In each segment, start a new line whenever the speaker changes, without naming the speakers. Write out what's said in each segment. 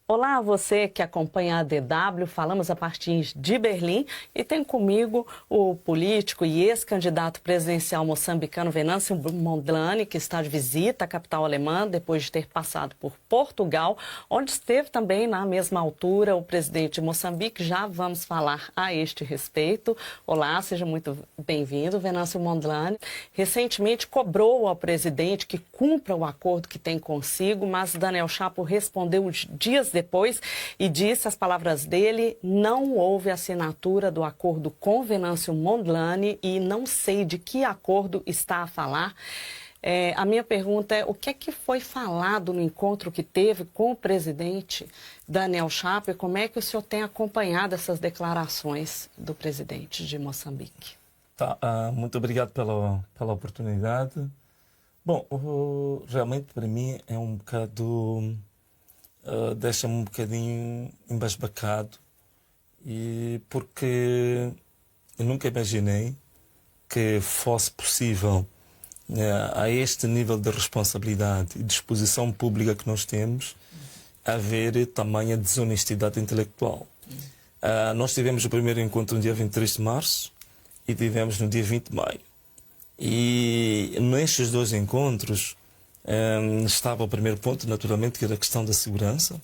Olá a você que acompanha a DW, falamos a partir de Berlim e tem comigo o político e ex-candidato presidencial moçambicano Venâncio Mondlane, que está de visita à capital alemã depois de ter passado por Portugal, onde esteve também na mesma altura o presidente de Moçambique. Já vamos falar a este respeito. Olá, seja muito bem-vindo, Venâncio Mondlane. Recentemente cobrou ao presidente que cumpra o acordo que tem consigo, mas Daniel Chapo respondeu dias depois e disse as palavras dele: não houve assinatura do acordo com Venâncio Mondlane e não sei de que acordo está a falar. A minha pergunta é: o que é que foi falado no encontro que teve com o presidente Daniel Chapo e como é que o senhor tem acompanhado essas declarações do presidente de Moçambique?
Muito obrigado pela oportunidade. Bom, realmente para mim é um bocado... deixa-me um bocadinho embasbacado, porque eu nunca imaginei que fosse possível, a este nível de responsabilidade e disposição pública que nós temos, haver tamanha desonestidade intelectual. Nós tivemos o primeiro encontro no dia 23 de março e tivemos no dia 20 de maio. E nestes dois encontros estava o primeiro ponto, naturalmente, que era a questão da segurança,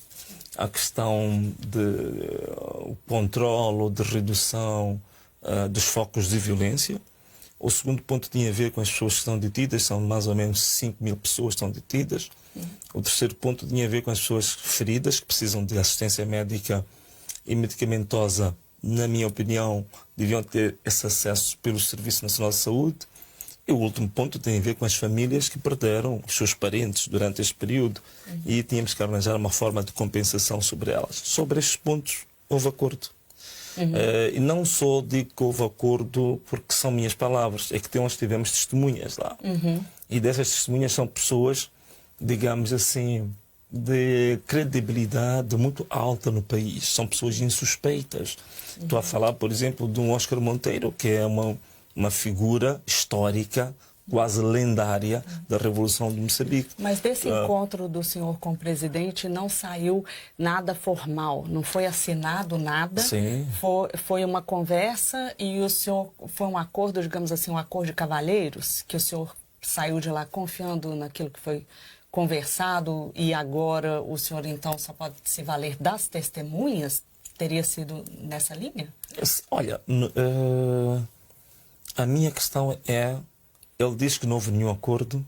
a questão do controle ou de redução dos focos de violência. O segundo ponto tinha a ver com as pessoas que estão detidas, são mais ou menos 5.000 pessoas que estão detidas. O terceiro ponto tinha a ver com as pessoas feridas, que precisam de assistência médica e medicamentosa. Na minha opinião, deviam ter esse acesso pelo Serviço Nacional de Saúde. E o último ponto tem a ver com as famílias que perderam os seus parentes durante este período e tínhamos que arranjar uma forma de compensação sobre elas. Sobre estes pontos houve acordo. E não só digo que houve acordo porque são minhas palavras, é que nós tivemos testemunhas lá. E dessas testemunhas são pessoas, digamos assim, de credibilidade muito alta no país. São pessoas insuspeitas. Estou a falar, por exemplo, de um Oscar Monteiro, que é uma figura histórica, quase lendária, da Revolução de Moçambique.
Mas desse encontro do senhor com o presidente não saiu nada formal, não foi assinado nada.
Sim.
Foi uma conversa e o senhor foi um acordo, digamos assim, um acordo de cavalheiros, que o senhor saiu de lá confiando naquilo que foi conversado e agora o senhor então só pode se valer das testemunhas? Teria sido nessa linha?
Olha, a minha questão é, ele diz que não houve nenhum acordo,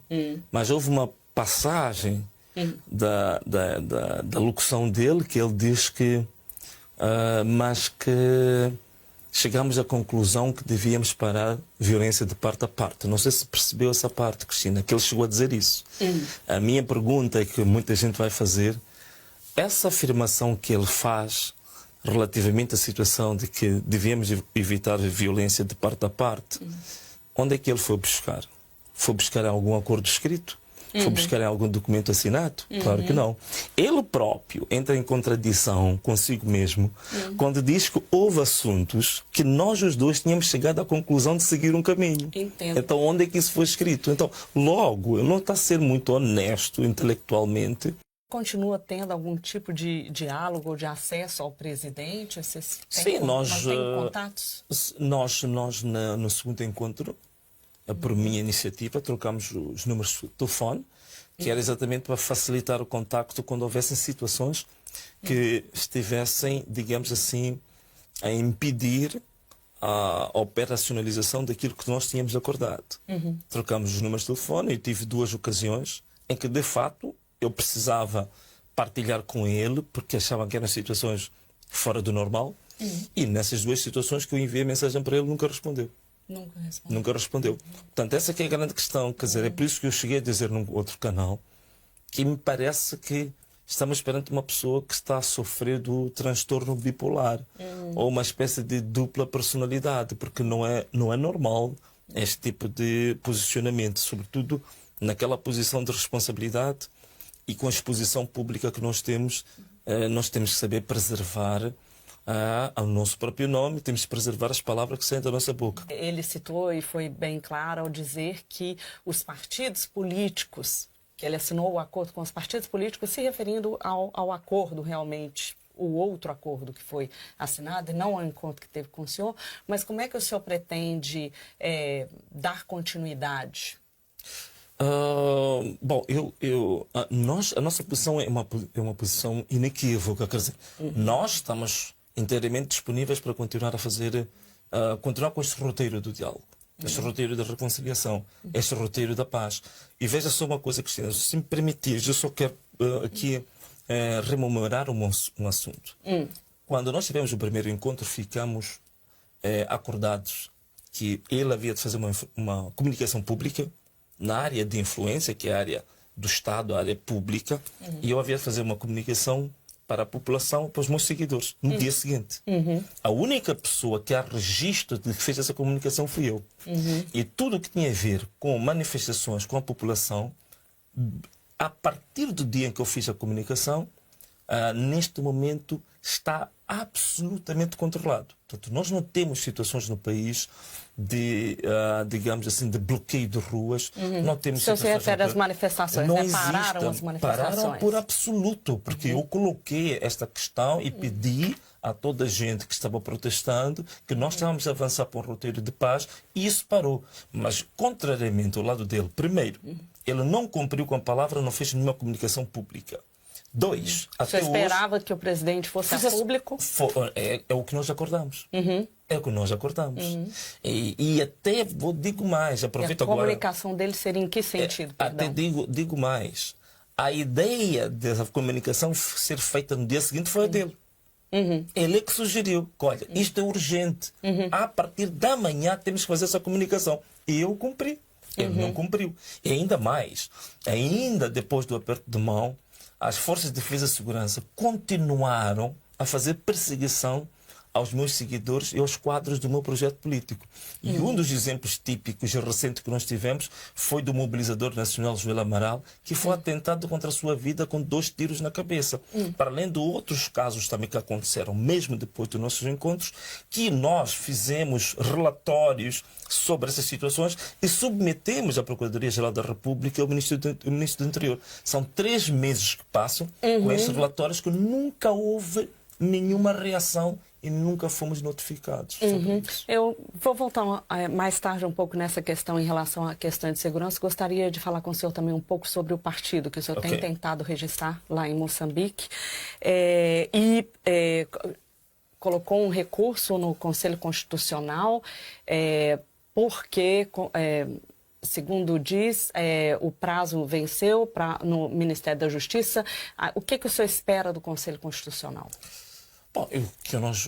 mas houve uma passagem da locução dele, que ele diz que, mas que chegamos à conclusão que devíamos parar violência de parte a parte. Não sei se percebeu essa parte, Cristina, que ele chegou a dizer isso. A minha pergunta é que muita gente vai fazer, essa afirmação que ele faz relativamente à situação de que devíamos evitar a violência de parte a parte, onde é que ele foi buscar? Foi buscar algum acordo escrito? Foi buscar algum documento assinado? Claro que não. Ele próprio entra em contradição consigo mesmo quando diz que houve assuntos que nós os dois tínhamos chegado à conclusão de seguir um caminho.
Entendo.
Então, onde é que isso foi escrito? Então, logo, ele não está a ser muito honesto intelectualmente.
Continua tendo algum tipo de diálogo ou de acesso ao presidente? Vocês têm,
Sim, nós
têm contatos?
No segundo encontro, por minha iniciativa, trocamos os números de telefone, que era exatamente para facilitar o contacto quando houvessem situações que estivessem, digamos assim, a impedir a operacionalização daquilo que nós tínhamos acordado. Trocamos os números de telefone e tive duas ocasiões em que, de fato, eu precisava partilhar com ele, porque achavam que eram situações fora do normal. E nessas duas situações que eu enviei a mensagem para ele, nunca respondeu. Nunca respondeu. Portanto, essa que é a grande questão. Quer dizer, é por isso que eu cheguei a dizer num outro canal que me parece que estamos perante uma pessoa que está a sofrer do transtorno bipolar ou uma espécie de dupla personalidade, porque não é normal este tipo de posicionamento, sobretudo naquela posição de responsabilidade. E com a exposição pública que nós temos que saber preservar o nosso próprio nome, temos que preservar as palavras que saem da nossa boca.
Ele citou e foi bem claro ao dizer que os partidos políticos que ele assinou o acordo com os partidos políticos, se referindo ao acordo realmente, o outro acordo que foi assinado, e não ao encontro que teve com o senhor, mas como é que o senhor pretende dar continuidade?
Bom, a nossa posição é uma posição inequívoca, quer dizer, nós estamos inteiramente disponíveis para continuar a fazer, continuar com este roteiro do diálogo, este roteiro da reconciliação, este roteiro da paz. E veja só uma coisa, Cristina, se me permitires, eu só quero aqui rememorar um assunto. Quando nós tivemos o primeiro encontro, ficamos acordados que ele havia de fazer uma comunicação pública na área de influência, que é a área do Estado, a área pública, e eu havia de fazer uma comunicação para a população, para os meus seguidores, no dia seguinte. A única pessoa que há registro de que fez essa comunicação fui eu. E tudo o que tinha a ver com manifestações com a população, a partir do dia em que eu fiz a comunicação, neste momento está absolutamente controlado. Portanto, nós não temos situações no país de, digamos assim, de bloqueio de ruas. Não temos
situações. Se você refere às manifestações,
não
né? Pararam as manifestações.
Pararam por absoluto, porque eu coloquei esta questão e pedi a toda a gente que estava protestando que nós estávamos a avançar para um roteiro de paz, e isso parou. Mas, contrariamente ao lado dele, primeiro, ele não cumpriu com a palavra, não fez nenhuma comunicação pública. Dois,
até hoje... Você esperava que o presidente fosse a público?
É o que nós acordamos. É o que nós acordamos. E até digo mais, aproveito agora...
A comunicação dele seria em que sentido?
Até digo mais. A ideia dessa comunicação ser feita no dia seguinte foi a dele. Ele é que sugeriu, olha, isto é urgente. A partir da manhã temos que fazer essa comunicação. E eu cumpri. Ele não cumpriu. E ainda mais, ainda depois do aperto de mão, as forças de defesa e segurança continuaram a fazer perseguição aos meus seguidores e aos quadros do meu projeto político. E um dos exemplos típicos e recentes que nós tivemos foi do mobilizador nacional Joel Amaral, que foi atentado contra a sua vida com 2 tiros na cabeça. Para além de outros casos também que aconteceram, mesmo depois dos nossos encontros, que nós fizemos relatórios sobre essas situações e submetemos à Procuradoria-Geral da República e ao Ministro do Interior. São 3 meses que passam com estes relatórios que nunca houve nenhuma reação e nunca fomos notificados sobre isso.
Eu vou voltar mais tarde um pouco nessa questão em relação à questão de segurança. Gostaria de falar com o senhor também um pouco sobre o partido que o senhor tem tentado registrar lá em Moçambique. Colocou um recurso no Conselho Constitucional porque... segundo diz, o prazo venceu no Ministério da Justiça. O que o senhor espera do Conselho Constitucional?
Bom,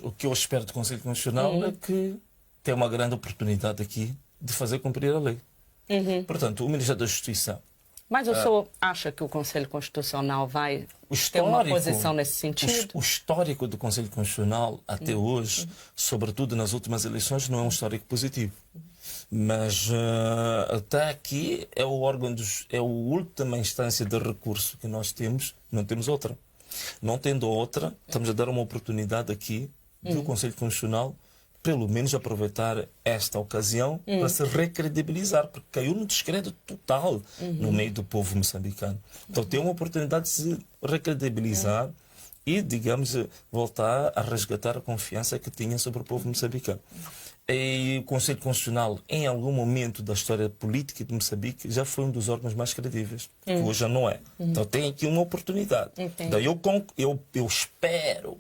o que eu espero do Conselho Constitucional é que tem uma grande oportunidade aqui de fazer cumprir a lei. Portanto, o Ministério da Justiça...
Mas o senhor acha que o Conselho Constitucional vai ter uma posição nesse sentido?
O histórico do Conselho Constitucional até hoje, sobretudo nas últimas eleições, não é um histórico positivo. Mas até aqui é o órgão é a última instância de recurso que nós temos, não temos outra. Não tendo outra, estamos a dar uma oportunidade aqui do Conselho Constitucional, pelo menos aproveitar esta ocasião para se recredibilizar, porque caiu no descrédito total no meio do povo moçambicano. Então tem uma oportunidade de se recredibilizar e, digamos, voltar a resgatar a confiança que tinha sobre o povo moçambicano. E o Conselho Constitucional, em algum momento da história política de Moçambique, já foi um dos órgãos mais credíveis, que hoje já não é. Então tem aqui uma oportunidade. Daí eu espero,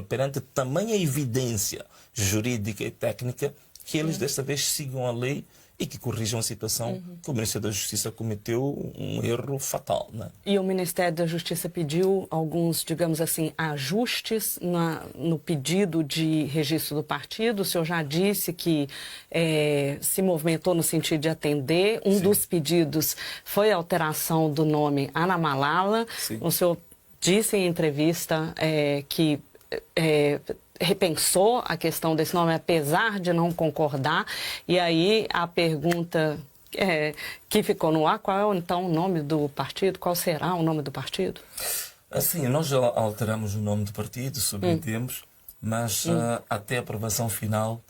perante tamanha evidência jurídica e técnica, que eles desta vez sigam a lei e que corrijam a situação que o Ministério da Justiça cometeu um erro fatal. Né?
E o Ministério da Justiça pediu alguns, digamos assim, ajustes no pedido de registro do partido. O senhor já disse que se movimentou no sentido de atender. Um dos pedidos foi a alteração do nome Ana Malala. O senhor disse em entrevista que... repensou a questão desse nome, apesar de não concordar. E aí a pergunta que ficou no ar, qual é então o nome do partido? Qual será o nome do partido?
Assim, nós já alteramos o nome do partido, submetemos, mas até a aprovação final,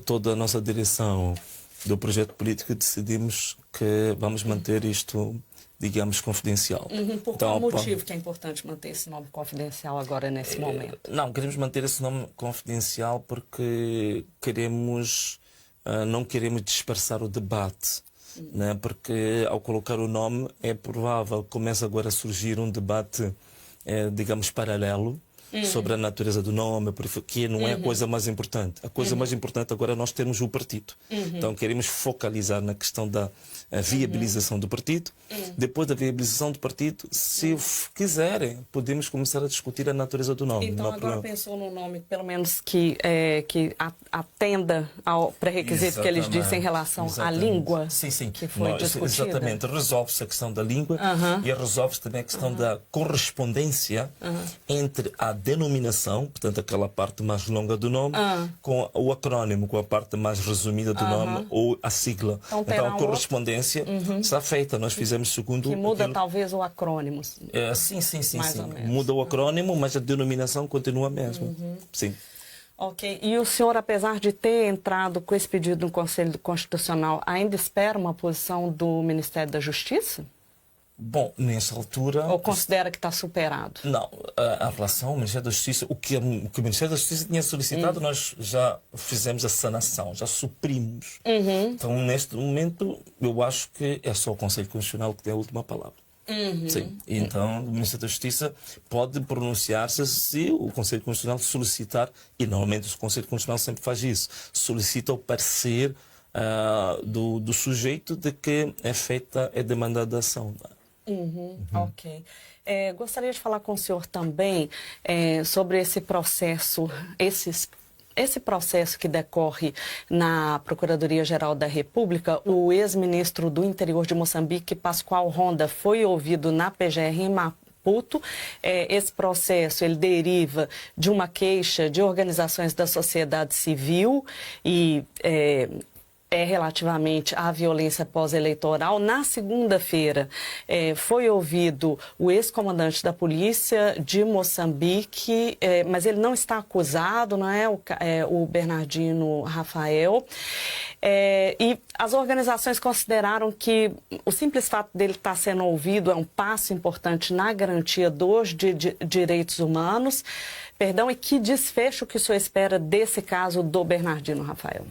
toda a nossa direção do projeto político, decidimos que vamos manter isto, digamos, confidencial.
Por qual motivo que é importante manter esse nome confidencial agora, nesse momento?
Não, queremos manter esse nome confidencial porque não queremos dispersar o debate. Né? Porque ao colocar o nome é provável que comece agora a surgir um debate, digamos, paralelo sobre a natureza do nome, que não é a coisa mais importante. A coisa mais importante agora é nós termos o partido. Então queremos focalizar na questão da viabilização do partido. Depois da viabilização do partido, se quiserem, podemos começar a discutir a natureza do nome.
Então agora pensou num nome, pelo menos, que atenda ao pré-requisito que eles dizem em relação à língua que foi discutida.
Exatamente. Resolve-se a questão da língua e resolve-se também a questão da correspondência entre a denominação, portanto aquela parte mais longa do nome, com o acrónimo, com a parte mais resumida do nome ou a sigla. Então a correspondência está feita. Nós fizemos segundo...
Que muda talvez o acrônimo.
Sim. Muda o acrónimo, mas a denominação continua a mesma. Sim.
Ok. E o senhor, apesar de ter entrado com esse pedido no Conselho Constitucional, ainda espera uma posição do Ministério da Justiça?
Bom, nessa altura...
Ou considera que está superado?
Não, a relação ao Ministério da Justiça, o que o Ministério da Justiça tinha solicitado, nós já fizemos a sanação, já suprimos. Então, neste momento, eu acho que é só o Conselho Constitucional que tem a última palavra. Sim. Então, o Ministério da Justiça pode pronunciar-se se o Conselho Constitucional solicitar, e normalmente o Conselho Constitucional sempre faz isso, solicita o parecer do sujeito de que é feita, é demandada a ação.
Ok. Gostaria de falar com o senhor também sobre esse processo, esse processo que decorre na Procuradoria-Geral da República. O ex-ministro do Interior de Moçambique, Pascoal Ronda, foi ouvido na PGR em Maputo. Esse processo ele deriva de uma queixa de organizações da sociedade civil e relativamente à violência pós-eleitoral. Na segunda-feira foi ouvido o ex-comandante da polícia de Moçambique, mas ele não está acusado, não é? O Bernardino Rafael. E as organizações consideraram que o simples fato dele estar sendo ouvido é um passo importante na garantia dos direitos humanos. Perdão, e que desfecho que o senhor espera desse caso do Bernardino Rafael?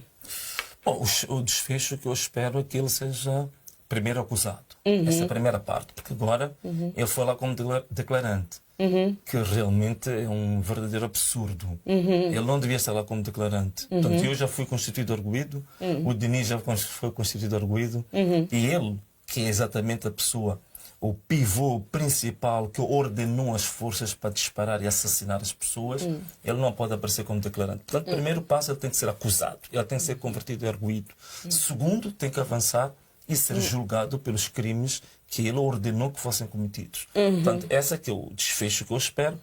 Bom, o desfecho que eu espero é que ele seja primeiro acusado. Essa é a primeira parte, porque agora ele foi lá como declarante, que realmente é um verdadeiro absurdo. Ele não devia estar lá como declarante. Portanto, eu já fui constituído arguido, o Denis já foi constituído arguido, e ele, que é exatamente a pessoa, o pivô principal que ordenou as forças para disparar e assassinar as pessoas, ele não pode aparecer como declarante. Portanto, primeiro passo, ele tem que ser acusado, ele tem que ser convertido em arguido. Segundo, tem que avançar e ser julgado pelos crimes que ele ordenou que fossem cometidos. Portanto, esse é que é o desfecho que eu espero,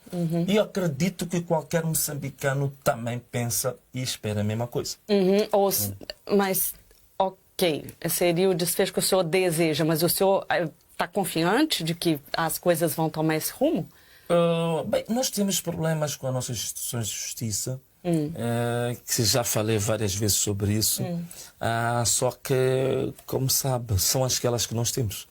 e acredito que qualquer moçambicano também pensa e espera a mesma coisa.
Mas, ok, seria o desfecho que o senhor deseja, mas o senhor está confiante de que as coisas vão tomar esse rumo?
Bem, nós temos problemas com as nossas instituições de justiça, que já falei várias vezes sobre isso, só que, como sabe, são aquelas que nós temos.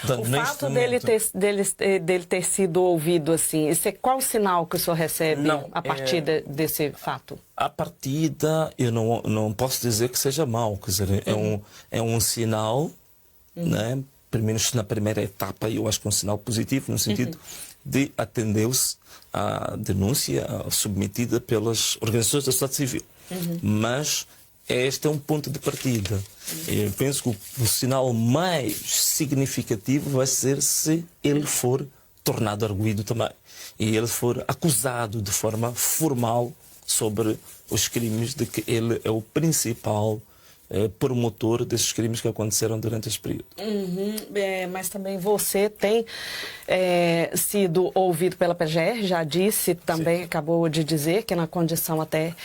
Portanto,
o fato dele ter sido ouvido assim, qual o sinal que o senhor recebe a partir desse fato?
A partida, eu não posso dizer que seja mau, quer dizer, é um sinal, né? Pelo menos na primeira etapa, eu acho que é um sinal positivo, no sentido de atender-se à denúncia submetida pelas organizações da sociedade civil. Mas este é um ponto de partida. Eu penso que o sinal mais significativo vai ser se ele for tornado arguido também. E ele for acusado de forma formal sobre os crimes de que ele é o principal promotor desses crimes que aconteceram durante esse período.
Mas também você tem sido ouvido pela PGR, já disse, também acabou de dizer que na condição até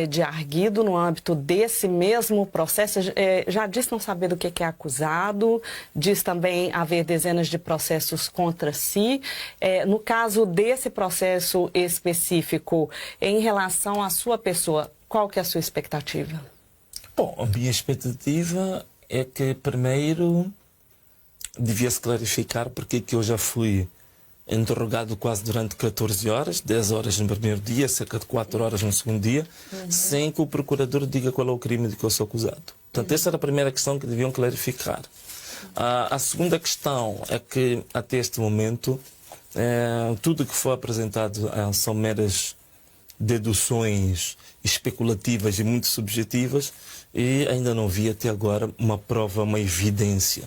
de arguido no âmbito desse mesmo processo, já disse não saber do que é acusado, diz também haver dezenas de processos contra si. No caso desse processo específico, em relação à sua pessoa, qual que é a sua expectativa?
Bom, a minha expectativa é que, primeiro, devia-se clarificar porque que eu já fui interrogado quase durante 14 horas, 10 horas no primeiro dia, cerca de 4 horas no segundo dia, sem que o procurador diga qual é o crime de que eu sou acusado. Portanto, essa era a primeira questão que deviam clarificar. A segunda questão é que, até este momento, tudo que foi apresentado são meras deduções especulativas e muito subjetivas, e ainda não vi até agora uma prova, uma evidência,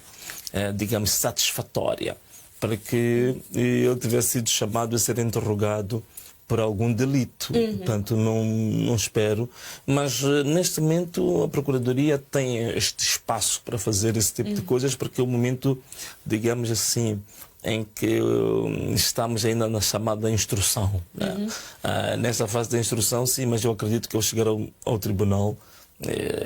digamos, satisfatória para que eu tivesse sido chamado a ser interrogado por algum delito. Portanto, não espero. Mas, neste momento, a Procuradoria tem este espaço para fazer esse tipo de coisas, porque é o momento, digamos assim, em que estamos ainda na chamada instrução. Né? Nesta fase da instrução, sim, mas eu acredito que ao chegar ao tribunal,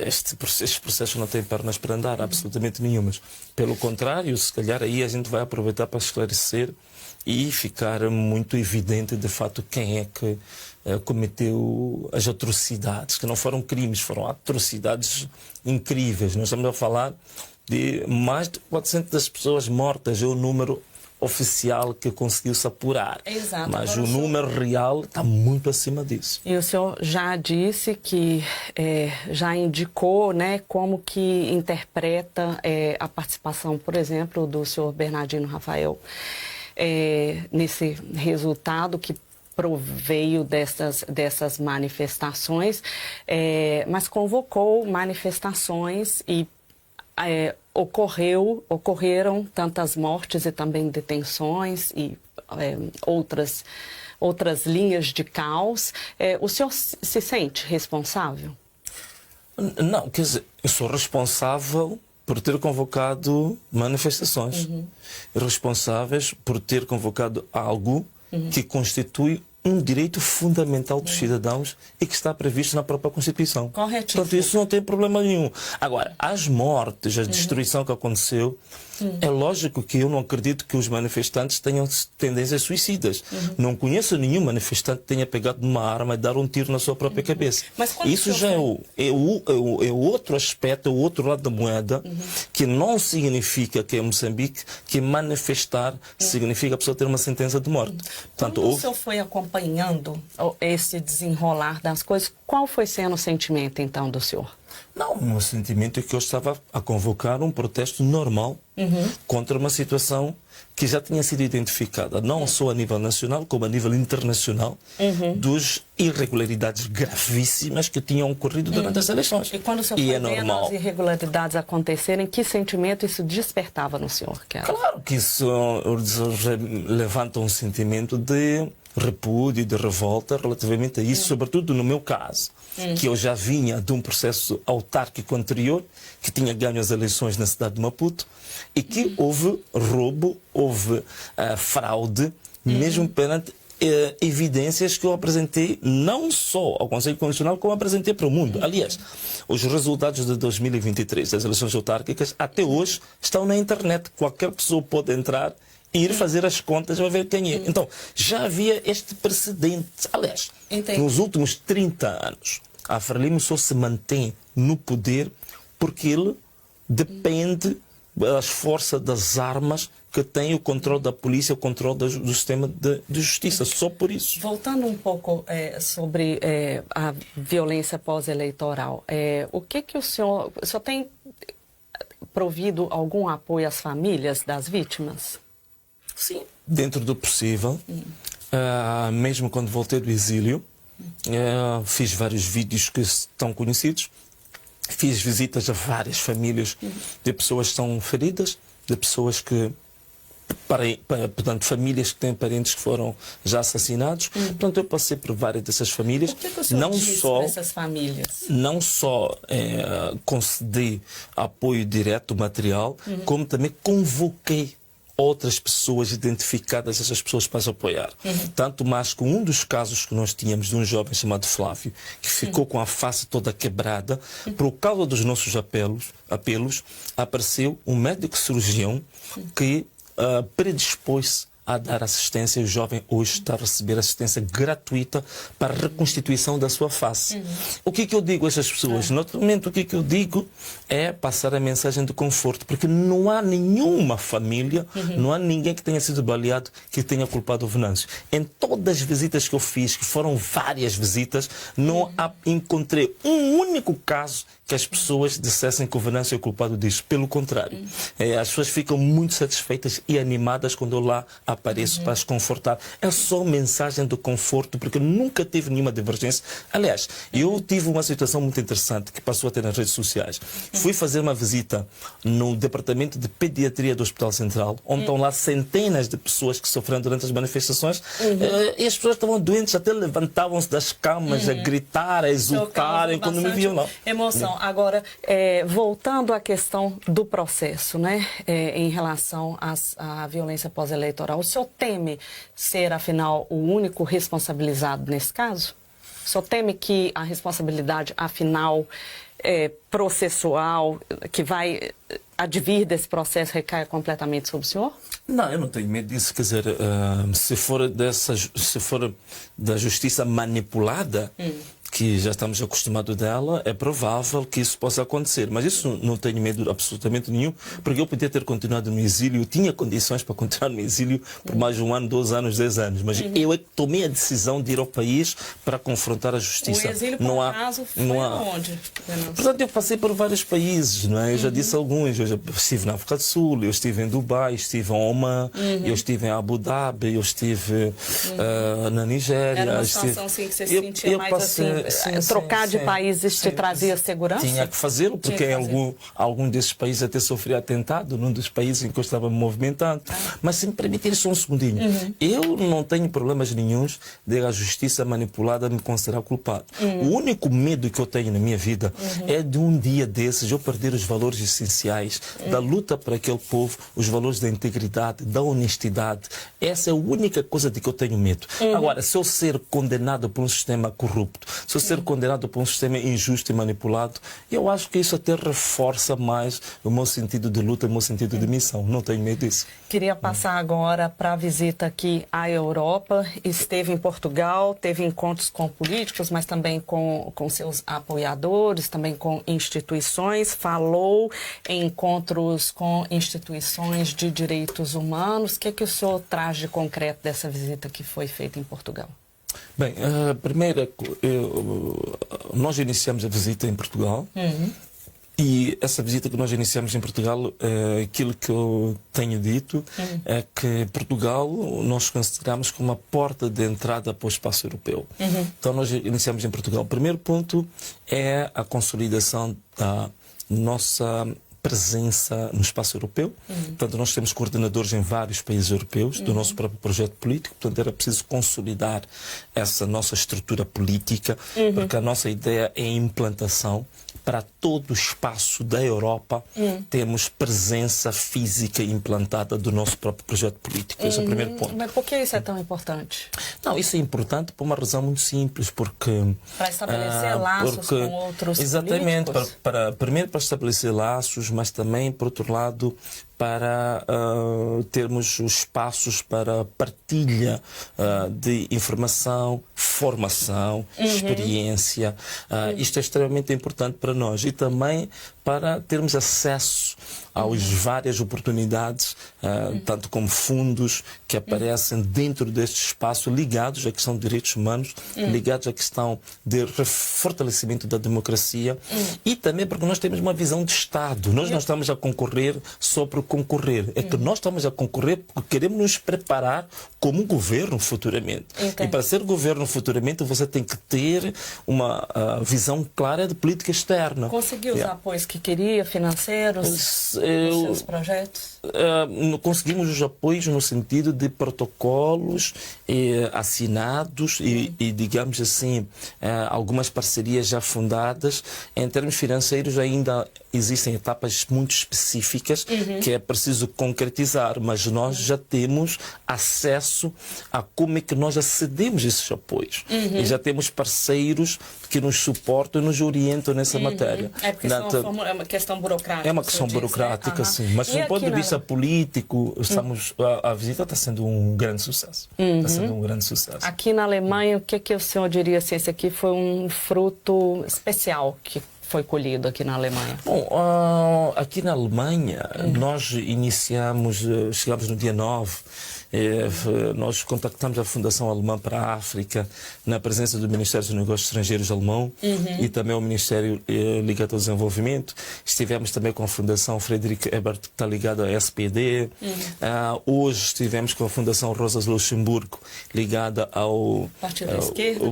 estes processos não têm pernas para andar, absolutamente nenhumas. Pelo contrário, se calhar aí a gente vai aproveitar para esclarecer e ficar muito evidente, de fato, quem é que cometeu as atrocidades, que não foram crimes, foram atrocidades incríveis. Nós estamos a falar de mais de 400 pessoas mortas, é o número oficial que conseguiu-se apurar.
Exato.
Mas o número real está muito acima disso.
E o senhor já disse que já indicou, né, como que interpreta a participação, por exemplo, do senhor Bernardino Rafael nesse resultado que proveio dessas manifestações, mas convocou manifestações e ocorreram tantas mortes e também detenções e outras linhas de caos. O senhor se sente responsável?
Não, quer dizer, eu sou responsável por ter convocado manifestações. Responsáveis por ter convocado algo que constitui um direito fundamental dos cidadãos e que está previsto na própria Constituição.
Corretíssimo.
Portanto, isso não tem problema nenhum. Agora, as mortes, a destruição que aconteceu, é lógico que eu não acredito que os manifestantes tenham tendências suicidas. Não conheço nenhum manifestante que tenha pegado numa arma e dar um tiro na sua própria cabeça.
Mas
isso já é o outro aspecto, é o outro lado da moeda, que não significa que é Moçambique, que manifestar significa a pessoa ter uma sentença de morte.
Portanto, o senhor foi acompanhando esse desenrolar das coisas, qual foi sendo o sentimento, então, do senhor?
Não, o meu sentimento é que eu estava a convocar um protesto normal contra uma situação que já tinha sido identificada, não só a nível nacional, como a nível internacional, dos irregularidades gravíssimas que tinham ocorrido durante as eleições.
E quando o senhor foi vendo as irregularidades acontecerem, que sentimento isso despertava no senhor?
Claro que isso levanta um sentimento de repúdio, de revolta relativamente a isso, sobretudo no meu caso, que eu já vinha de um processo autárquico anterior, que tinha ganho as eleições na cidade de Maputo, e que houve roubo, houve fraude, mesmo perante evidências que eu apresentei não só ao Conselho Constitucional, como apresentei para o mundo. Aliás, os resultados de 2023 das eleições autárquicas até hoje estão na internet. Qualquer pessoa pode entrar e ir fazer as contas para ver quem é. Então, já havia este precedente. Aliás, nos últimos 30 anos, a Frelimo só se mantém no poder porque ele depende das forças das armas que tem o controle da polícia, o controle do sistema de justiça, só por isso.
Voltando um pouco sobre a violência pós-eleitoral, o que o senhor tem provido algum apoio às famílias das vítimas?
Sim, dentro do possível. Mesmo quando voltei do exílio, fiz vários vídeos que estão conhecidos. Fiz visitas a várias famílias de pessoas que estão feridas, de pessoas que, portanto, famílias que têm parentes que foram já assassinados. Portanto, eu passei por várias dessas famílias.
O que o senhor disse dessas famílias?
Não só concedi apoio direto material, como também convoquei outras pessoas identificadas, essas pessoas para as apoiar. Tanto mais que um dos casos que nós tínhamos de um jovem chamado Flávio, que ficou com a face toda quebrada, por causa dos nossos apelos, apareceu um médico cirurgião que predispôs-se a dar assistência e o jovem hoje está a receber assistência gratuita para a reconstituição da sua face. O que eu digo a essas pessoas? Naturalmente, o que eu digo é passar a mensagem de conforto, porque não há nenhuma família, não há ninguém que tenha sido baleado que tenha culpado o Venâncio. Em todas as visitas que eu fiz, que foram várias visitas, não encontrei um único caso que as pessoas dissessem que o Venâncio é culpado disso. Pelo contrário, as pessoas ficam muito satisfeitas e animadas quando eu lá apareço para as confortar. É só mensagem de conforto, porque nunca tive nenhuma divergência. Aliás, eu tive uma situação muito interessante que passou a ter nas redes sociais. Fui fazer uma visita no departamento de pediatria do Hospital Central, onde estão lá centenas de pessoas que sofreram durante as manifestações, e as pessoas estavam doentes, até levantavam-se das camas a gritar, a exultarem quando me viam lá.
Emoção. Agora, voltando à questão do processo, né, em relação à violência pós-eleitoral, o senhor teme ser, afinal, o único responsabilizado nesse caso? O senhor teme que a responsabilidade, afinal, processual, que vai advir desse processo, recaia completamente sobre o senhor?
Não, eu não tenho medo disso. Quer dizer, se for da justiça manipulada, que já estamos acostumados dela, é provável que isso possa acontecer. Mas isso não tenho medo absolutamente nenhum, porque eu podia ter continuado no exílio, eu tinha condições para continuar no exílio por mais de 1 ano, 2 anos, 10 anos. Mas eu é que tomei a decisão de ir ao país para confrontar a justiça.
O exílio, por acaso, foi aonde?
Portanto, eu passei por vários países, não é? Eu já disse alguns. Eu já estive na África do Sul, eu estive em Dubai, estive em Oman, eu estive em Abu Dhabi, eu estive na Nigéria.
Era uma situação assim que você se sentia mais assim... Trocar de países te trazia segurança?
Tinha que fazê-lo, porque em algum desses países até sofri atentado, num dos países em que eu estava me movimentando. Mas se me permitir só um segundinho, eu não tenho problemas nenhuns de a justiça manipulada me considerar culpado. O único medo que eu tenho na minha vida é de um dia desses eu perder os valores essenciais da luta para aquele povo, os valores da integridade, da honestidade. Essa é a única coisa de que eu tenho medo. Agora, se eu ser condenado por um sistema corrupto, se eu ser condenado por um sistema injusto e manipulado, eu acho que isso até reforça mais o meu sentido de luta, o meu sentido de missão. Não tenho medo disso.
Queria passar agora para a visita aqui à Europa. Esteve em Portugal, teve encontros com políticos, mas também com seus apoiadores, também com instituições. Falou em encontros com instituições de direitos humanos. O que é que o senhor traz de concreto dessa visita que foi feita em Portugal?
Bem, primeiro, nós iniciamos a visita em Portugal e essa visita que nós iniciamos em Portugal, aquilo que eu tenho dito é que Portugal nós consideramos como uma porta de entrada para o espaço europeu. Então nós iniciamos em Portugal. O primeiro ponto é a consolidação da nossa presença no espaço europeu. Portanto, nós temos coordenadores em vários países europeus do nosso próprio projeto político. Portanto, era preciso consolidar essa nossa estrutura política, porque a nossa ideia é a implantação para todo o espaço da Europa. Temos presença física implantada do nosso próprio projeto político. Esse é o primeiro ponto.
Mas por que isso é tão importante?
Não, isso é importante por uma razão muito simples, porque...
Para estabelecer laços com outros
exatamente,
políticos?
Primeiro para estabelecer laços, mas também, por outro lado, para termos espaços para partilha de informação, formação, experiência. Isto é extremamente importante para nós e também para termos acesso às várias oportunidades, tanto como fundos que aparecem dentro deste espaço, ligados à questão de direitos humanos, ligados à questão de fortalecimento da democracia e também porque nós temos uma visão de Estado. Nós não estamos a concorrer só por concorrer. É que nós estamos a concorrer porque queremos nos preparar como governo futuramente. E para ser governo futuramente você tem que ter uma visão clara de política externa.
Conseguiu os apoios que queria, financeiros, nos seus projetos?
Conseguimos os apoios no sentido de protocolos assinados e, digamos assim, algumas parcerias já fundadas. Em termos financeiros ainda existem etapas muito específicas que é preciso concretizar, mas nós já temos acesso a como é que nós acedemos a esses apoios. europeios. E já temos parceiros que nos suportam e nos orientam nessa matéria.
É porque é uma questão burocrática.
É uma questão burocrática, sim. Mas do ponto de vista político, a visita está sendo um grande sucesso. Está sendo um grande sucesso.
Aqui na Alemanha, o que o senhor diria assim? Esse aqui foi um fruto especial que foi colhido aqui na Alemanha?
Bom, aqui na Alemanha, nós chegamos no dia 9, nós contactamos a Fundação Alemã para a África, na presença do Ministério dos Negócios Estrangeiros alemão e também o Ministério ligado ao desenvolvimento. Estivemos também com a Fundação Friedrich Ebert, que está ligada à SPD. Hoje estivemos com a Fundação Rosa Luxemburgo, ligada ao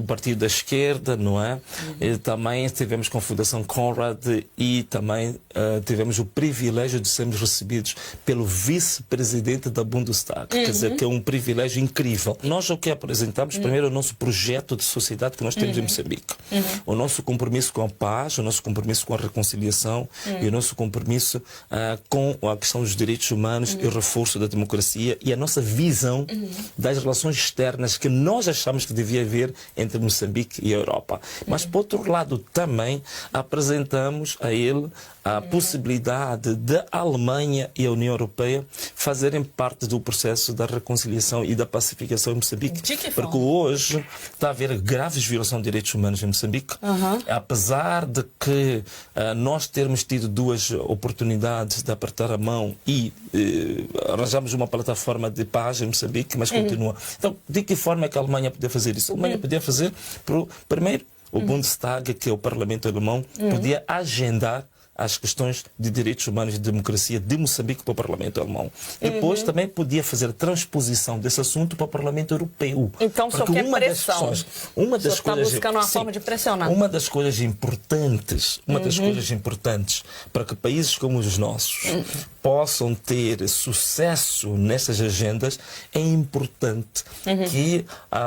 Partido da Esquerda, não é? Também estivemos com a Fundação Conrad e também tivemos o privilégio de sermos recebidos pelo vice-presidente da Bundestag, quer dizer, que é um privilégio incrível. Nós o que apresentamos, primeiro, é o nosso projeto de sociedade que nós temos em Moçambique. O nosso compromisso com a paz, o nosso compromisso com a reconciliação e o nosso compromisso com a questão dos direitos humanos e o reforço da democracia e a nossa visão das relações externas que nós achamos que devia haver entre Moçambique e a Europa. Mas, por outro lado, também apresentamos a ele a possibilidade da Alemanha e a União Europeia fazerem parte do processo da reconciliação e da pacificação em Moçambique.
De que forma?
Porque hoje está a haver graves violações de direitos humanos em Moçambique. Apesar de que nós termos tido duas oportunidades de apertar a mão e arranjamos uma plataforma de paz em Moçambique, mas continua. Então, de que forma é que a Alemanha podia fazer isso? A Alemanha podia fazer, primeiro, o Bundestag, que é o Parlamento Alemão, podia agendar as questões de direitos humanos e de democracia de Moçambique para o Parlamento Alemão. Depois também podia fazer transposição desse assunto para o Parlamento Europeu.
Então, o senhor quer pressão.
Uma das
está buscando uma forma de pressionar.
Uma das coisas importantes, para que países como os nossos possam ter sucesso nessas agendas, é importante que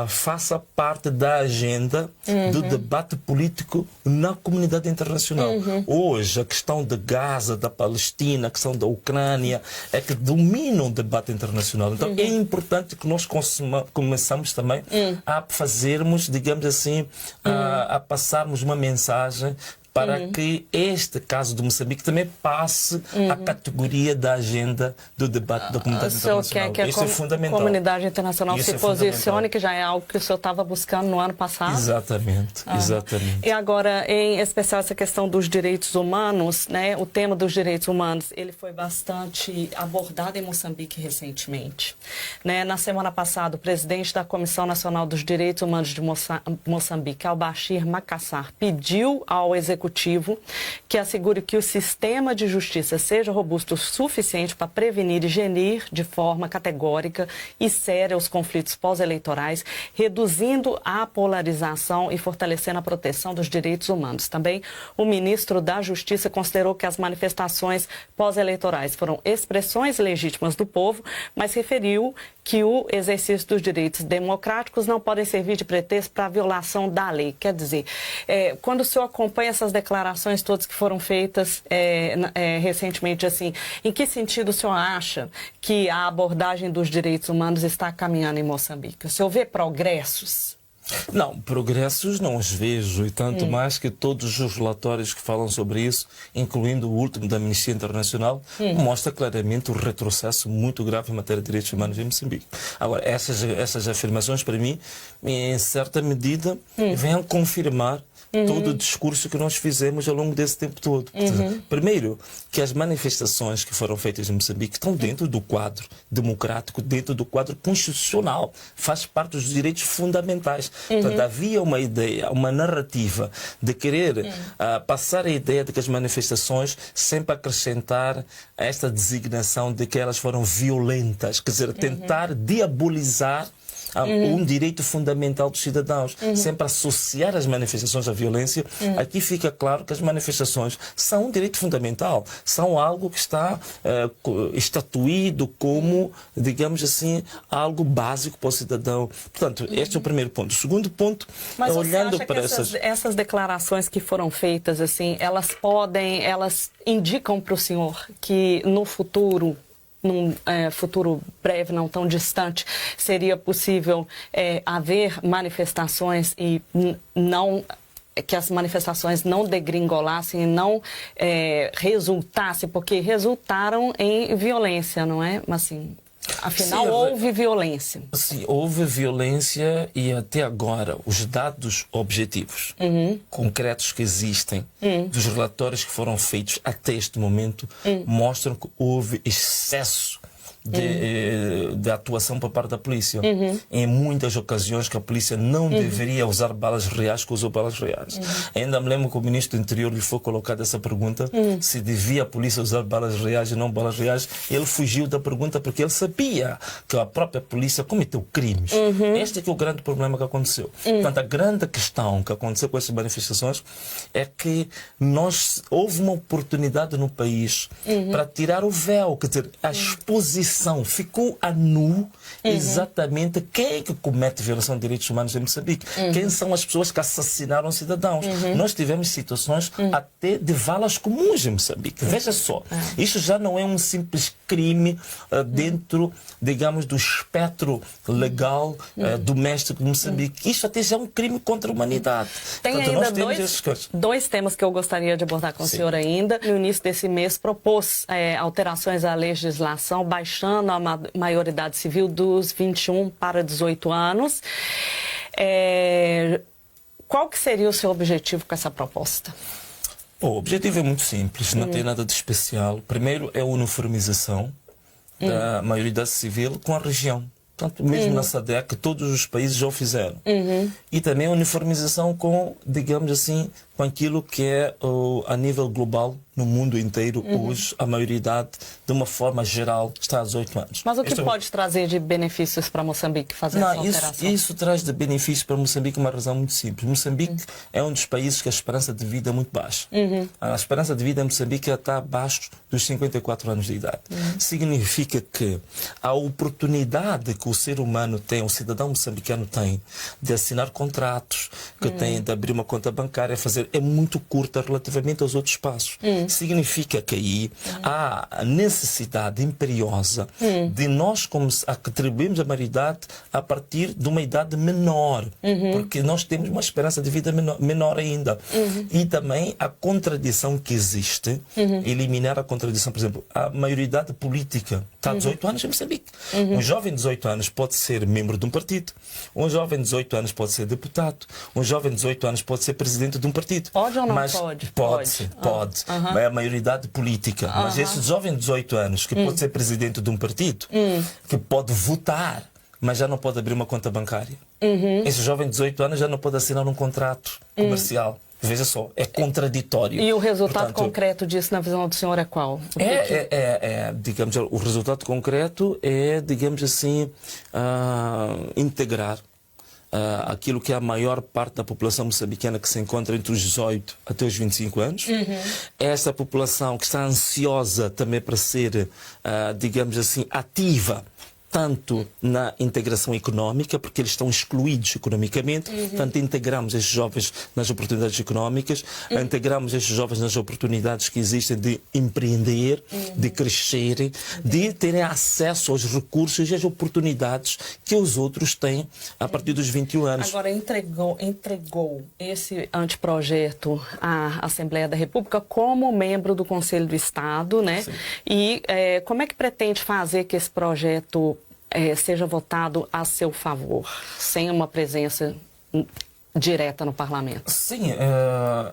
faça parte da agenda do debate político na comunidade internacional. Hoje, a questão de Gaza, da Palestina, a questão da Ucrânia, é que dominam o debate internacional. Então, é importante que nós começamos também a fazermos, digamos assim, a passarmos uma mensagem para que este caso do Moçambique também passe à categoria da agenda do debate da comunidade internacional.
Quer que
Isso é fundamental.
A comunidade internacional se posicione, que já é algo que o senhor estava buscando no ano passado.
Exatamente.
E agora, em especial, essa questão dos direitos humanos, né? O tema dos direitos humanos, ele foi bastante abordado em Moçambique recentemente. Né? Na semana passada, o presidente da Comissão Nacional dos Direitos Humanos de Moçambique, Al-Bashir Macassar, pediu ao executivo que assegure que o sistema de justiça seja robusto o suficiente para prevenir e gerir de forma categórica e séria os conflitos pós-eleitorais, reduzindo a polarização e fortalecendo a proteção dos direitos humanos. Também o ministro da Justiça considerou que as manifestações pós-eleitorais foram expressões legítimas do povo, mas referiu que o exercício dos direitos democráticos não podem servir de pretexto para a violação da lei. Quer dizer, quando o senhor acompanha essas declarações todas que foram feitas recentemente, assim, em que sentido o senhor acha que a abordagem dos direitos humanos está caminhando em Moçambique? O senhor vê progressos?
Não, progressos não os vejo, e tanto mais que todos os relatórios que falam sobre isso, incluindo o último da Amnistia Internacional, mostra claramente um retrocesso muito grave em matéria de direitos humanos em Moçambique. Agora, essas afirmações, para mim, em certa medida, vêm a confirmar todo o discurso que nós fizemos ao longo desse tempo todo. Primeiro, que as manifestações que foram feitas em Moçambique estão dentro do quadro democrático, dentro do quadro constitucional, faz parte dos direitos fundamentais. Portanto, havia uma ideia, uma narrativa de querer passar a ideia de que as manifestações sempre acrescentar esta designação de que elas foram violentas, quer dizer, tentar diabolizar um direito fundamental dos cidadãos, sempre associar as manifestações à violência. Aqui fica claro que as manifestações são um direito fundamental, são algo que está estatuído como, digamos assim, algo básico para o cidadão. Portanto, este é o primeiro ponto. O segundo ponto,
mas
olhando
você acha
para
que essas declarações que foram feitas, assim, elas indicam para o senhor que no futuro num futuro breve, não tão distante, seria possível haver manifestações e que as manifestações não degringolassem, não resultassem, porque resultaram em violência, não é? Mas assim, afinal, houve violência.
Sim, houve violência e até agora os dados objetivos, concretos que existem, dos relatórios que foram feitos até este momento, mostram que houve excesso de atuação por parte da polícia. Em muitas ocasiões que a polícia não deveria usar balas reais, que usou balas reais. Ainda me lembro que o ministro do Interior lhe foi colocada essa pergunta, se devia a polícia usar balas reais e não balas reais. Ele fugiu da pergunta porque ele sabia que a própria polícia cometeu crimes. Este é que é o grande problema que aconteceu. Portanto, a grande questão que aconteceu com essas manifestações é que houve uma oportunidade no país para tirar o véu, quer dizer, a exposição ficou a nu exatamente quem é que comete violação de direitos humanos em Moçambique. Quem são as pessoas que assassinaram cidadãos. Nós tivemos situações até de valas comuns em Moçambique. Veja só, isto já não é um simples crime dentro, digamos, do espectro legal doméstico de Moçambique. Isto até já é um crime contra a humanidade.
Tem
Portanto,
ainda dois temas que eu gostaria de abordar com o senhor ainda. No início desse mês, propôs alterações à legislação, baixando a maioridade civil dos 21 para 18 anos. Qual que seria o seu objetivo com essa proposta?
O objetivo é muito simples, não tem nada de especial. Primeiro é a uniformização da maioridade civil com a região. Portanto, mesmo na SADC, todos os países já o fizeram. E também a uniformização com, digamos assim, com aquilo que é a nível global, no mundo inteiro, hoje, a maioridade, de uma forma geral, está a 18 anos.
Mas o que pode trazer de benefícios para Moçambique fazer essa alteração?
Isso traz de benefícios para Moçambique uma razão muito simples. Moçambique é um dos países que a esperança de vida é muito baixa. A esperança de vida em Moçambique está abaixo dos 54 anos de idade. Significa que a oportunidade que o ser humano tem, o cidadão moçambicano tem, de assinar contratos, que tem de abrir uma conta bancária, é muito curta relativamente aos outros passos. Significa que aí há a necessidade imperiosa de nós atribuirmos a maioridade a partir de uma idade menor, porque nós temos uma esperança de vida menor ainda. E também a contradição que existe, eliminar a contradição, por exemplo, a maioridade política está a 18 anos em Moçambique. Um jovem de 18 anos pode ser membro de um partido, um jovem de 18 anos pode ser deputado, um jovem de 18 anos pode ser presidente de um partido.
Pode ou não pode?
Pode. É a maioridade política. Mas esse jovem de 18 anos, que pode ser presidente de um partido, que pode votar, mas já não pode abrir uma conta bancária. Esse jovem de 18 anos já não pode assinar um contrato comercial. Veja só, é contraditório.
E o resultado concreto disso, na visão do senhor, é qual?
Digamos, o resultado concreto é, digamos assim, integrar aquilo que é a maior parte da população moçambicana que se encontra entre os 18 até os 25 anos. Essa população que está ansiosa também para ser, digamos assim, ativa, tanto na integração económica, porque eles estão excluídos economicamente, portanto integramos estes jovens nas oportunidades económicas, integramos estes jovens nas oportunidades que existem de empreender, de crescerem, de terem acesso aos recursos e às oportunidades que os outros têm a partir dos 21 anos.
Agora, entregou esse anteprojeto à Assembleia da República como membro do Conselho do Estado, né? Sim. E como é que pretende fazer que esse projeto seja votado a seu favor, sem uma presença direta no parlamento?
Sim,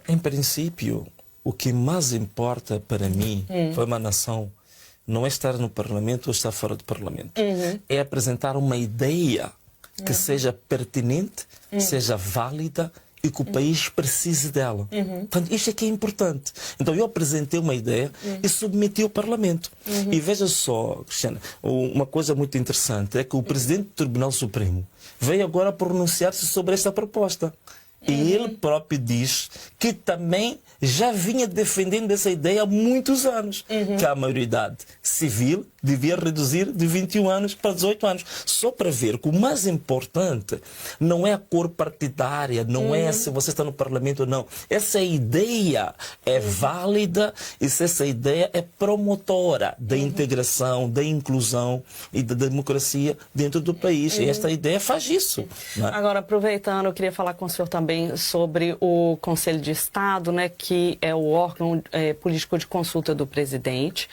em princípio, o que mais importa para mim, para uma nação, não é estar no parlamento ou estar fora do parlamento. É apresentar uma ideia que seja pertinente, seja válida e que o país precise dela. Portanto, isto é que é importante. Então, eu apresentei uma ideia e submeti ao Parlamento. E veja só, Cristiana, uma coisa muito interessante é que o Presidente do Tribunal Supremo veio agora pronunciar-se sobre esta proposta. E ele próprio diz que também já vinha defendendo essa ideia há muitos anos, que a maioridade civil
devia reduzir de 21 anos para 18 anos. Só para ver que o mais importante não é a cor partidária, não é se você está no parlamento ou não. Essa ideia é válida e se essa ideia é promotora da integração, da inclusão e da democracia dentro do país. E esta ideia faz isso. Né?
Agora, aproveitando, eu queria falar com o senhor também sobre o Conselho de Estado, né, que é o órgão político de consulta do presidente.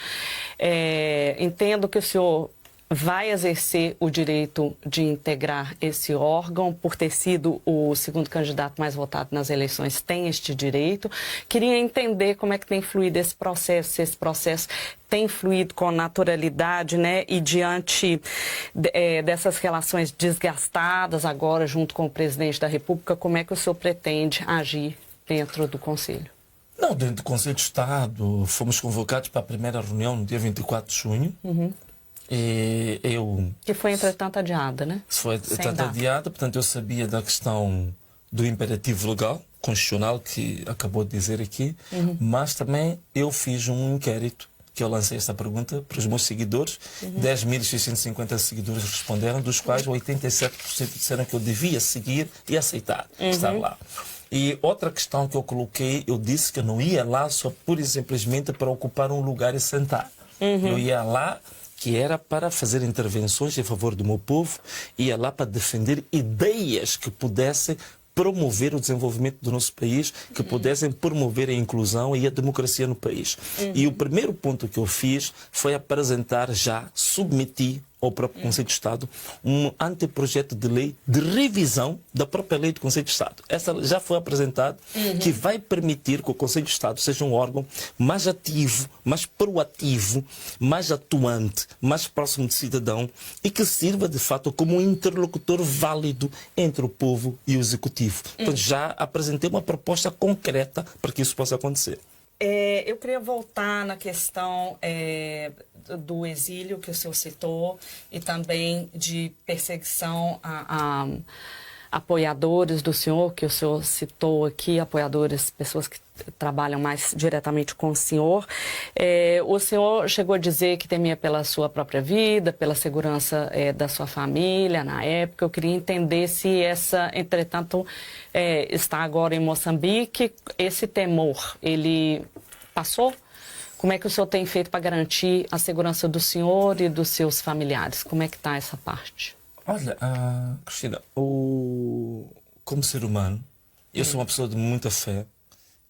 Entendo que o senhor vai exercer o direito de integrar esse órgão, por ter sido o segundo candidato mais votado nas eleições, tem este direito. Queria entender como é que tem fluído esse processo, se esse processo tem fluído com naturalidade, né? E diante dessas relações desgastadas agora, junto com o presidente da República, como é que o senhor pretende agir dentro do Conselho?
Não, dentro do Conselho de Estado, fomos convocados para a primeira reunião no dia 24 de junho. E eu...
Que foi, entretanto, adiada, né?
Foi, entretanto, adiada, portanto, eu sabia da questão do imperativo legal, constitucional, que acabou de dizer aqui, mas também eu fiz um inquérito, que eu lancei esta pergunta para os meus seguidores. 10.650 seguidores responderam, dos quais 87% disseram que eu devia seguir e aceitar estar lá. E outra questão que eu coloquei, eu disse que eu não ia lá só pura e simplesmente para ocupar um lugar e sentar. Eu ia lá que era para fazer intervenções em favor do meu povo, ia lá para defender ideias que pudessem promover o desenvolvimento do nosso país, que pudessem promover a inclusão e a democracia no país. E o primeiro ponto que eu fiz foi apresentar, submeti ao próprio Conselho de Estado um anteprojeto de lei de revisão da própria lei do Conselho de Estado. Essa já foi apresentada, que vai permitir que o Conselho de Estado seja um órgão mais ativo, mais proativo, mais atuante, mais próximo do cidadão e que sirva de fato como um interlocutor válido entre o povo e o executivo. Então já apresentei uma proposta concreta para que isso possa acontecer.
Eu queria voltar na questão do exílio que o senhor citou e também de perseguição a apoiadores do senhor, que o senhor citou aqui, apoiadores, pessoas que trabalham mais diretamente com o senhor. O senhor chegou a dizer que temia pela sua própria vida, pela segurança da sua família na época. Eu queria entender se essa, entretanto, está agora em Moçambique, esse temor, ele passou? Como é que o senhor tem feito para garantir a segurança do senhor e dos seus familiares? Como é que está essa parte?
Olha, Cristina, como ser humano, eu sou uma pessoa de muita fé.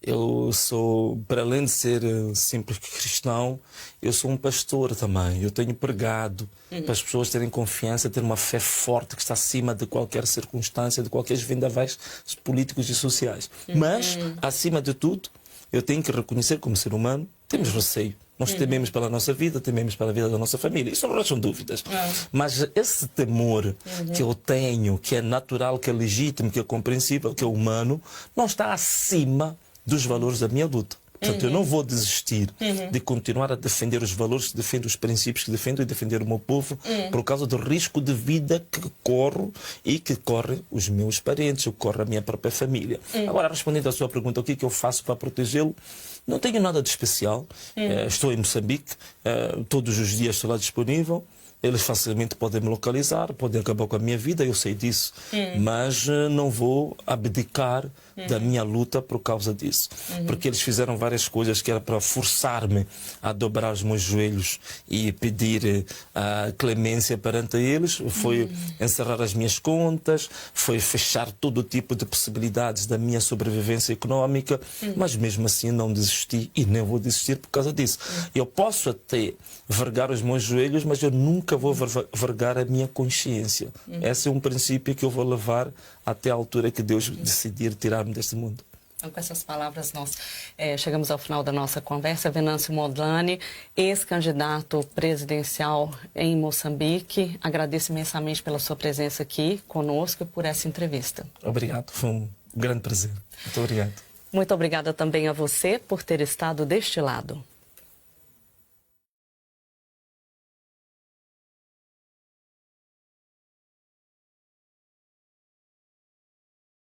Eu sou, para além de ser simples cristão, eu sou um pastor também. Eu tenho pregado para as pessoas terem confiança, ter uma fé forte que está acima de qualquer circunstância, de qualquer vendavais políticos e sociais. Mas, acima de tudo, eu tenho que reconhecer como ser humano, temos receio. Nós tememos pela nossa vida, tememos pela vida da nossa família. Isso não são dúvidas. Mas esse temor que eu tenho, que é natural, que é legítimo, que é compreensível, que é humano, não está acima dos valores da minha luta. Portanto, eu não vou desistir de continuar a defender os valores que defendo, os princípios que defendo e defender o meu povo por causa do risco de vida que corro e que corre os meus parentes, que corre a minha própria família. Agora, respondendo à sua pergunta, o que é que eu faço para protegê-lo? Não tenho nada de especial. Estou em Moçambique, todos os dias estou lá disponível. Eles facilmente podem me localizar, podem acabar com a minha vida, eu sei disso. Mas não vou abdicar da minha luta por causa disso. Porque eles fizeram várias coisas que era para forçar-me a dobrar os meus joelhos e pedir a clemência perante eles. Foi encerrar as minhas contas, foi fechar todo tipo de possibilidades da minha sobrevivência económica. Mas mesmo assim não desisti e nem vou desistir por causa disso. Eu posso até vergar os meus joelhos, mas eu nunca vou vergar a minha consciência. Esse é um princípio que eu vou levar até a altura que Deus decidir tirar-me deste mundo.
Então, com essas palavras, nós chegamos ao final da nossa conversa. Venâncio Mondlane, ex-candidato presidencial em Moçambique. Agradeço imensamente pela sua presença aqui conosco e por essa entrevista.
Obrigado, foi um grande prazer. Muito obrigado.
Muito obrigada também a você por ter estado deste lado.